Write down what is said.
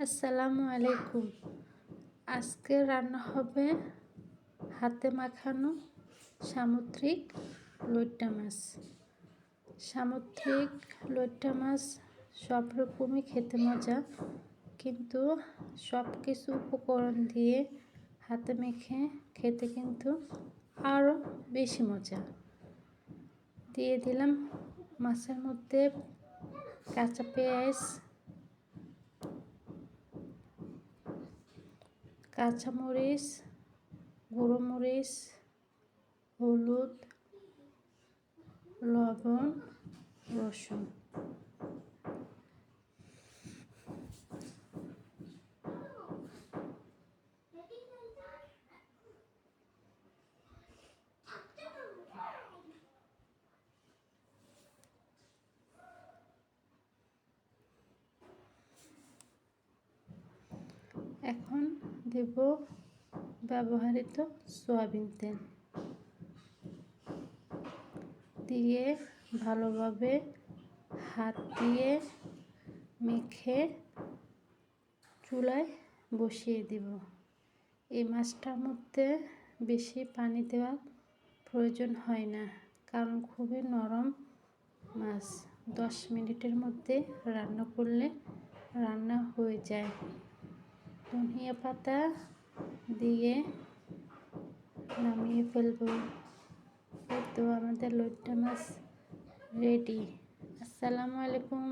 আসসালামু আলাইকুম। আজকে রান্না হবে হাতে মাখানো সামুদ্রিক লইট্টা মাছ। সামুদ্রিক লইট্টা মাছ সব রকমই খেতে মজা, কিন্তু সব কিছু উপকরণ দিয়ে হাতে মেখে খেতে কিন্তু আরও বেশি মজা। দিয়ে দিলাম মাছের মধ্যে কাঁচা পেঁয়াজ, কাঁচামরিচ, গুঁড়ো মরিচ, হলুদ, লবণ, রসুন। এখন দেব ব্যবহৃত সয়াবিন তেল, দিয়ে ভালোভাবে হাত দিয়ে মেখে চুলায় বসিয়ে দিব। এই মাছটার মধ্যে বেশি পানি দেওয়ার প্রয়োজন হয় না, কারণ খুবই নরম মাছ। 10 মিনিটের মধ্যে রান্না করলে রান্না হয়ে যায়। ধনিয়া পাতা দিয়ে নামিয়ে ফেলব। তো আমাদের লইট্টা মাছ রেডি। আসসালামু আলাইকুম।